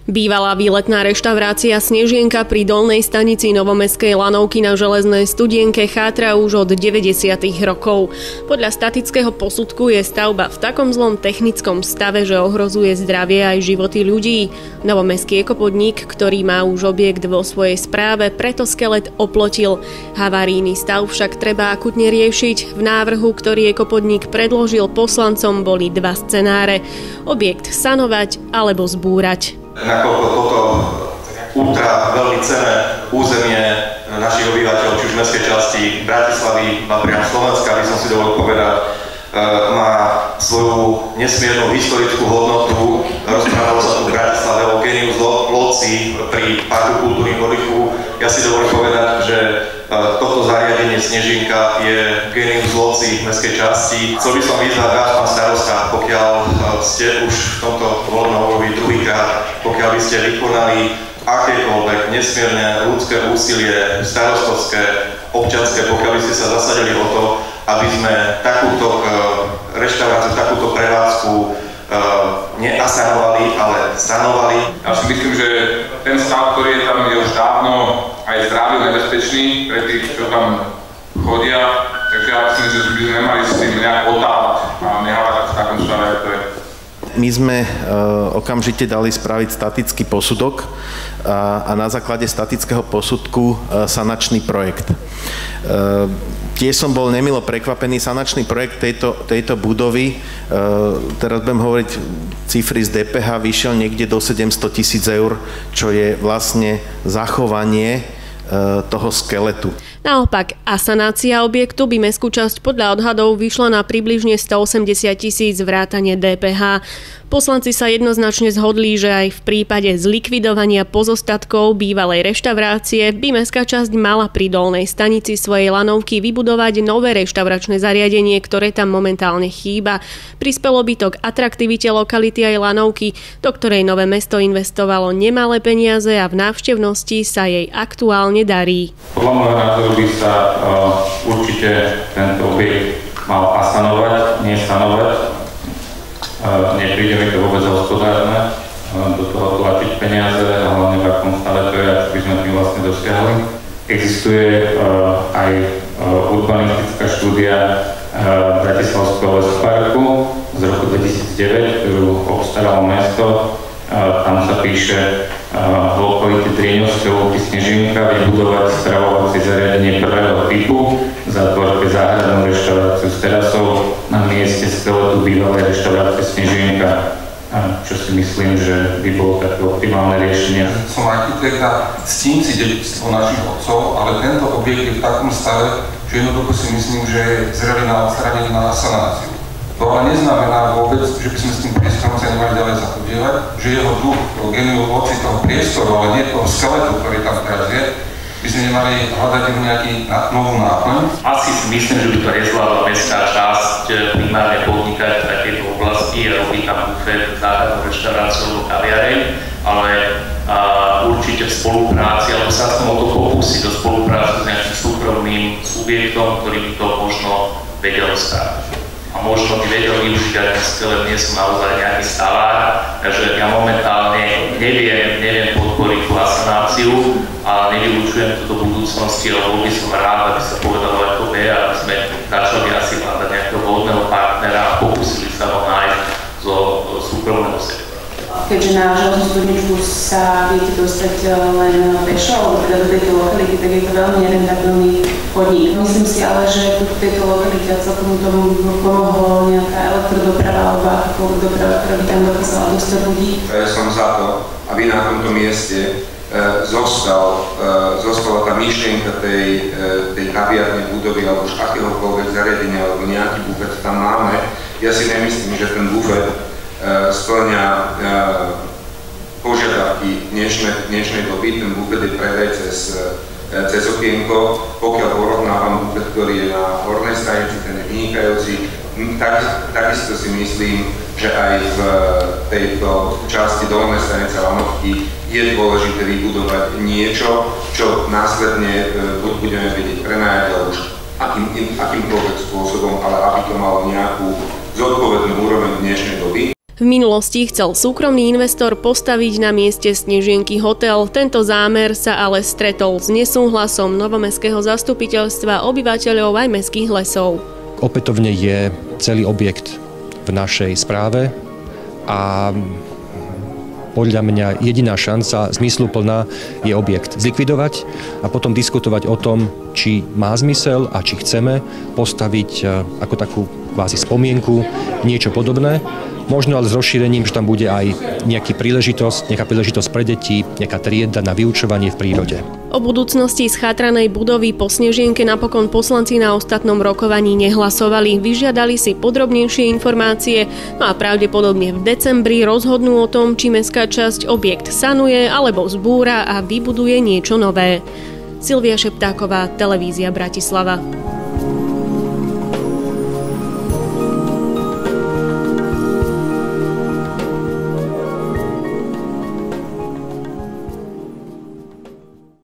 Bývalá výletná reštaurácia Snežienka pri Dolnej stanici Novomestskej lanovky na Železnej Studienke chátra už od 90. rokov. Podľa statického posudku je stavba v takom zlom technickom stave, že ohrozuje zdravie aj životy ľudí. Novomestský ekopodnik, ktorý má už objekt vo svojej správe, preto skelet oplotil. Havarijný stav však treba akutne riešiť. V návrhu, ktorý ekopodnik predložil poslancom, boli dva scenáre. Objekt sanovať alebo zbúrať. Nakoľko toto ultra veľmi cenné územie našich obyvateľov, či už v mestskej časti Bratislavy, napríklad Slovenska, by som si dovolil povedať, má svoju nesmiernu historickú hodnotu. Rozprávalo sa tu v Bratislave o genius loci pri Parku kultúry Kolichu. Ja si dovolím povedať, že toto zariadenie Snežienka je genius loci v mestskej časti. Chcel by som vyzvať vás, pán starosta, pokiaľ ste už v tomto volebnom období druhýkrát, pokiaľ by ste vykonali akékoľvek nesmierne ľudské úsilie, starostovské, občianske, pokiaľ by ste sa zasadili o to, aby sme takúto reštauráciu, takúto prevádzku neasanovali, ale sanovali. Ja si myslím, že ten stav, ktorý je tam, je už dávno aj zdravý, nebezpečný pre tých, čo tam chodia. Takže ja myslím, že by sme nemali s tým nejak otávať a nehávať v takom stave, ako to je. My sme okamžite dali spraviť statický posudok a na základe statického posudku sanačný projekt. Tiež som bol nemilo prekvapený. Sanačný projekt tejto budovy, teraz budem hovoriť cifry z DPH, vyšiel niekde do 700 000 eur, čo je vlastne zachovanie toho skeletu. Naopak, asanácia objektu by mestskú časť podľa odhadov vyšla na približne 180 000 vrátane DPH. Poslanci sa jednoznačne zhodli, že aj v prípade zlikvidovania pozostatkov bývalej reštaurácie by mestská časť mala pri Dolnej stanici svojej lanovky vybudovať nové reštauračné zariadenie, ktoré tam momentálne chýba. Prispelo by to k atraktivite lokality aj lanovky, do ktorej Nové Mesto investovalo nemalé peniaze a v návštevnosti sa jej aktuálne darí. Podľa môjho názoru by sa určite tento objekt mal asanovať, nie sanovať. Nepríde mi to vôbec hospodárne, do toho tlačiť peniaze, a hlavne v akom stave to je, ako by sme tým vlastne dosiahli. Existuje aj urbanistická štúdia Bratislavského lesparku z roku 2009, ktorú obstaralo mesto. Tam sa píše v lokalite Drieňovského pri Snežienka vybudovať stravovacie zariadenie prvého typu, zatvorke záhradnú reštauráciu s terasou na mieste skeletu bývalej reštaurácie Snežienka, čo si myslím, že by bolo také optimálne riešenie. Som architekta, ctím si dedičstvo našich otcov, ale tento objekt je v takom stave, že jednoducho si myslím, že je zrelý na odstránenie, na sanáciu. To ale neznamená vôbec, že by sme s tým priestorom sa nemali ďalej zapodievať, že jeho duch, genius loci toho priestoru, ale nie toho skeletu, ktorý tam teraz je, by sme nemali hľadať nejaký novú náplň. Asi si myslím, že by to nezvládla mestská časť primárne podnikať v takejto oblasti a robiť tam bufet, záhradnú reštauráciu alebo kaviareň, ale určite v spolupráci, alebo sa som o to pokúsiť do spolupráce s nejakým súkromným subjektom, ktorý by to možno vedel spraviť. A možno by vedel využiť aj ten skelet, nie som naozaj nejaký stavár, takže ja momentálne neviem podporiť tú asanáciu a nevylučujem to do budúcnosti, ale bol by som rád, aby sa povedalo ako B, aby sme začali asi hľadať nejakého vhodného partnera a pokúsili sa ho nájsť zo súkromného sektora. Keďže na Železnú studničku sa viete dostať len pešo, alebo teda do tejto lokality, tak je to veľmi nerentabilný podnik. Myslím si ale, že v tejto lokalite celkom tomu pomohlo nejaká elektrodoprava alebo akákoľvek doprava, ktorá by tam dokázala dostať ľudí. Ja som za to, aby na tomto mieste zostala tá myšlienka tej kaviarnej budovy alebo už akéhokoľvek zariadenia alebo nejaký bufet tam máme. Ja si nemyslím, že ten bufet spĺňa požiadavky dnešnej doby. Ten bufet je predaj cez okienko. Pokiaľ porovnávam bufet, ktorý je na hornej stanici, ten je vynikajúci. Takisto si myslím, že aj v tejto časti Dolnej stanice Lanovky je dôležité vybudovať niečo, čo následne buď budeme vedieť prenajať, alebo už akýmkoľvek spôsobom, ale aby to malo nejakú zodpovednú úroveň dnešnej doby. V minulosti chcel súkromný investor postaviť na mieste Snežienky hotel. Tento zámer sa ale stretol s nesúhlasom novomestského zastupiteľstva, obyvateľov aj mestských lesov. Opätovne je celý objekt v našej správe a podľa mňa jediná šanca zmysluplná je objekt zlikvidovať a potom diskutovať o tom, či má zmysel a či chceme postaviť ako takú kvázi spomienku niečo podobné. Možno ale s rozšírením, že tam bude aj nejaká príležitosť pre deti, nejaká trieda na vyučovanie v prírode. O budúcnosti schátranej budovy po Snežienke napokon poslanci na ostatnom rokovaní nehlasovali. Vyžiadali si podrobnejšie informácie, no a pravdepodobne v decembri rozhodnú o tom, či mestská časť objekt sanuje alebo zbúra a vybuduje niečo nové. Silvia Šeptáková, Televízia Bratislava.